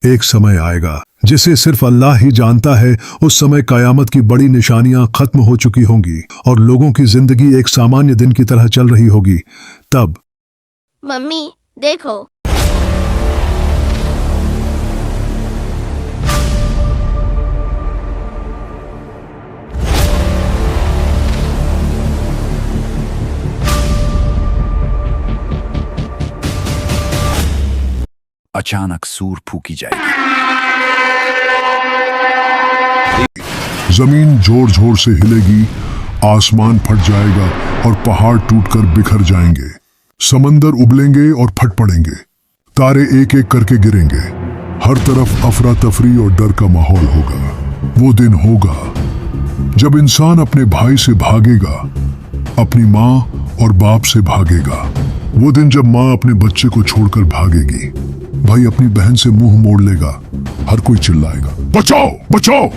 एक समय आएगा जिसे सिर्फ अल्लाह ही जानता है। उस समय कयामत की बड़ी निशानियां खत्म हो चुकी होंगी और लोगों की जिंदगी एक सामान्य दिन की तरह चल रही होगी। तब मम्मी देखो, अचानक सूर फूकी जाएगी। जमीन जोर जोर से हिलेगी, आसमान फट जाएगा और पहाड़ टूटकर बिखर जाएंगे। समंदर उबलेंगे और फट पड़ेंगे। तारे एक एक करके गिरेंगे। हर तरफ अफरा तफरी और डर का माहौल होगा। वो दिन होगा जब इंसान अपने भाई से भागेगा, अपनी माँ और बाप से भागेगा। वो दिन जब माँ अपने बच्चे को छोड़कर भागेगी, भाई अपनी बहन से मुंह मोड़ लेगा, हर कोई चिल्लाएगा बचाओ बचाओ।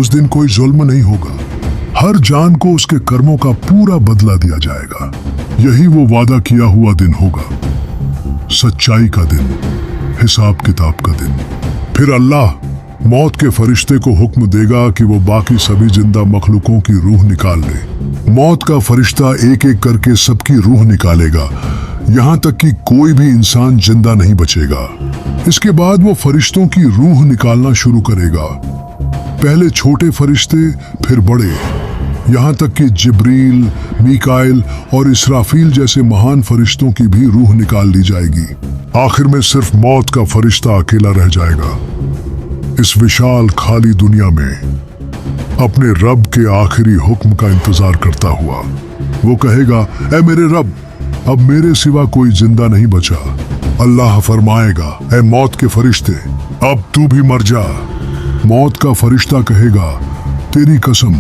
उस दिन कोई जुल्म नहीं होगा। हर जान को उसके कर्मों का पूरा बदला दिया जाएगा। यही वो वादा किया हुआ दिन होगा, सच्चाई का दिन, हिसाब किताब का दिन। फिर अल्लाह मौत के फरिश्ते को हुक्म देगा कि वो बाकी सभी जिंदा मखलूकों की रूह निकाल ले। मौत का फरिश्ता एक एक करके सबकी रूह निकालेगा, यहाँ तक कि कोई भी इंसान जिंदा नहीं बचेगा। इसके बाद वो फरिश्तों की रूह निकालना शुरू करेगा। पहले छोटे फरिश्ते, फिर बड़े, यहाँ तक कि जिब्रील, मीकाइल और इसराफील जैसे महान फरिश्तों की भी रूह निकाल दी जाएगी। आखिर में सिर्फ मौत का फरिश्ता अकेला रह जाएगा इस विशाल खाली दुनिया में, अपने रब के आखिरी हुक्म का इंतजार करता हुआ। वो कहेगा, ऐ मेरे रब, अब मेरे सिवा कोई जिंदा नहीं बचा। अल्लाह फरमाएगा, ऐ मौत के फरिश्ते, अब तू भी मर जा। मौत का फरिश्ता कहेगा, तेरी कसम,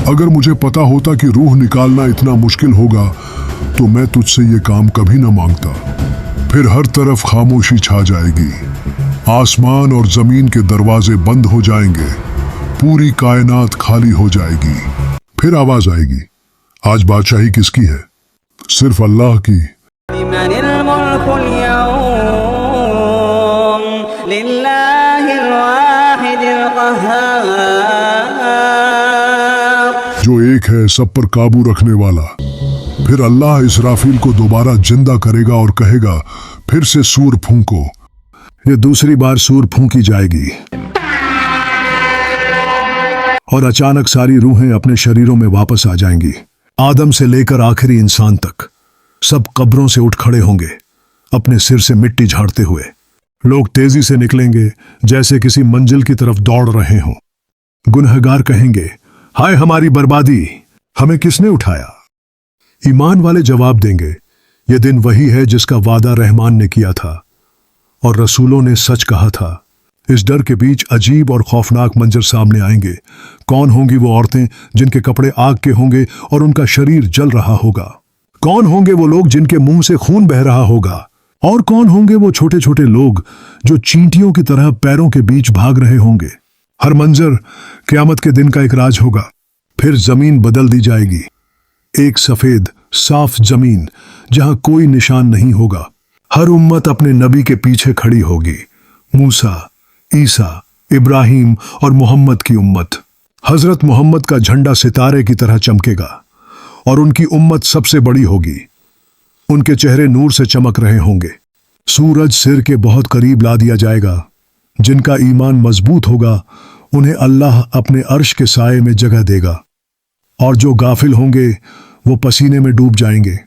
अगर मुझे पता होता कि रूह निकालना इतना मुश्किल होगा तो मैं तुझसे ये काम कभी न मांगता। फिर हर तरफ खामोशी छा जाएगी। आसमान और जमीन के दरवाजे बंद हो जाएंगे। पूरी कायनात खाली हो जाएगी। फिर आवाज आएगी, आज बादशाही किसकी है? सिर्फ अल्लाह की। जो एक है सब पर काबू रखने वाला। फिर अल्लाह इसराफील को दोबारा जिंदा करेगा और कहेगा, फिर से सूर फूंको। ये दूसरी बार सूर फूंकी जाएगी और अचानक सारी रूहें अपने शरीरों में वापस आ जाएंगी। आदम से लेकर आखिरी इंसान तक सब कब्रों से उठ खड़े होंगे, अपने सिर से मिट्टी झाड़ते हुए। लोग तेजी से निकलेंगे जैसे किसी मंजिल की तरफ दौड़ रहे हों। गुनहगार कहेंगे, हाय हमारी बर्बादी, हमें किसने उठाया? ईमान वाले जवाब देंगे, यह दिन वही है जिसका वादा रहमान ने किया था और रसूलों ने सच कहा था। इस डर के बीच अजीब और खौफनाक मंजर सामने आएंगे। कौन होंगी वो औरतें जिनके कपड़े आग के होंगे और उनका शरीर जल रहा होगा? कौन होंगे वो लोग जिनके मुंह से खून बह रहा होगा? और कौन होंगे वो छोटे छोटे लोग जो चींटियों की तरह पैरों के बीच भाग रहे होंगे? हर मंजर क़यामत के दिन का एक राज होगा। फिर जमीन बदल दी जाएगी, एक सफेद साफ जमीन जहां कोई निशान नहीं होगा। हर उम्मत अपने नबी के पीछे खड़ी होगी। मूसा, ईसा, इब्राहिम और मोहम्मद की उम्मत। हजरत मोहम्मद का झंडा सितारे की तरह चमकेगा और उनकी उम्मत सबसे बड़ी होगी। उनके चेहरे नूर से चमक रहे होंगे। सूरज सिर के बहुत करीब ला दिया जाएगा। जिनका ईमान मजबूत होगा उन्हें अल्लाह अपने अर्श के साए में जगह देगा और जो गाफिल होंगे वो पसीने में डूब जाएंगे,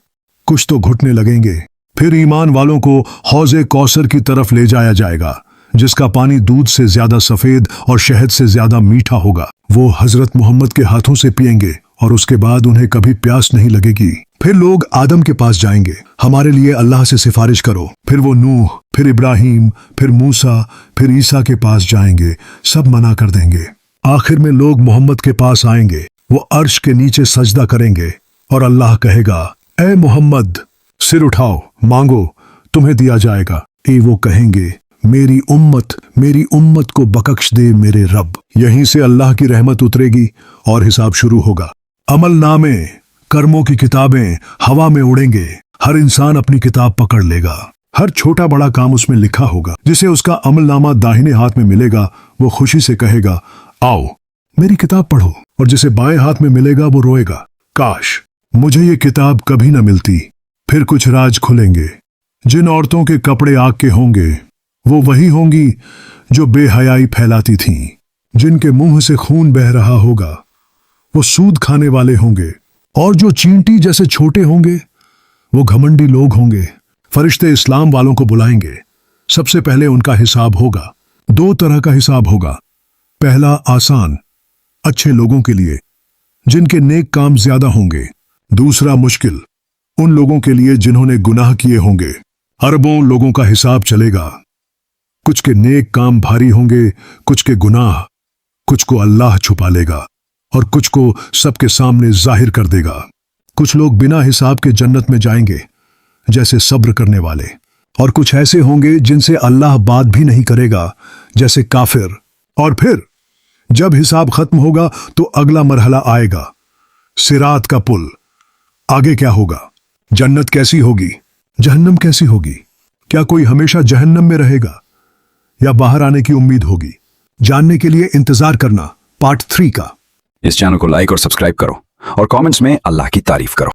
कुछ तो घुटने लगेंगे। फिर ईमान वालों को हौज़े कौसर की तरफ ले जाया जाएगा, जिसका पानी दूध से ज्यादा सफेद और शहद से ज्यादा मीठा होगा। वो हजरत मोहम्मद के हाथों से पिएंगे और उसके बाद उन्हें कभी प्यास नहीं लगेगी। फिर लोग आदम के पास जाएंगे, हमारे लिए अल्लाह से सिफारिश करो। फिर वो नूह, फिर इब्राहिम, फिर मूसा, फिर ईसा के पास जाएंगे, सब मना कर देंगे। आखिर में लोग मोहम्मद के पास आएंगे। वो अर्श के नीचे सजदा करेंगे और अल्लाह कहेगा, ऐ मोहम्मद, सिर उठाओ, मांगो, तुम्हें दिया जाएगा। वो कहेंगे, मेरी उम्मत को बख्श दे मेरे रब। यहीं से अल्लाह की रहमत उतरेगी और हिसाब शुरू होगा। अमल नामे, कर्मों की किताबें हवा में उड़ेंगे। हर इंसान अपनी किताब पकड़ लेगा। हर छोटा बड़ा काम उसमें लिखा होगा। जिसे उसका अमलनामा दाहिने हाथ में मिलेगा वो खुशी से कहेगा, आओ मेरी किताब पढ़ो। और जिसे बाएं हाथ में मिलेगा वो रोएगा, काश मुझे ये किताब कभी न मिलती। फिर कुछ राज खुलेंगे। जिन औरतों के कपड़े आग के होंगे वो वही होंगी जो बेहयाई फैलाती थीं। जिनके मुंह से खून बह रहा होगा वो सूद खाने वाले होंगे। और जो चींटी जैसे छोटे होंगे वो घमंडी लोग होंगे। फरिश्ते इस्लाम वालों को बुलाएंगे। सबसे पहले उनका हिसाब होगा। 2 तरह का हिसाब होगा। पहला आसान, अच्छे लोगों के लिए जिनके नेक काम ज्यादा होंगे। दूसरा मुश्किल, उन लोगों के लिए जिन्होंने गुनाह किए होंगे। अरबों लोगों का हिसाब चलेगा। कुछ के नेक काम भारी होंगे, कुछ के गुनाह। कुछ को अल्लाह छुपा लेगा और कुछ को सबके सामने जाहिर कर देगा। कुछ लोग बिना हिसाब के जन्नत में जाएंगे जैसे सब्र करने वाले, और कुछ ऐसे होंगे जिनसे अल्लाह बात भी नहीं करेगा जैसे काफिर। और फिर जब हिसाब खत्म होगा तो अगला मरहला आएगा, सिरात का पुल। आगे क्या होगा? जन्नत कैसी होगी? जहन्नम कैसी होगी? क्या कोई हमेशा जहन्नम में रहेगा या बाहर आने की उम्मीद होगी? जानने के लिए इंतजार करना पार्ट 3 का। इस चैनल को लाइक और सब्सक्राइब करो और कमेंट्स में अल्लाह की तारीफ करो।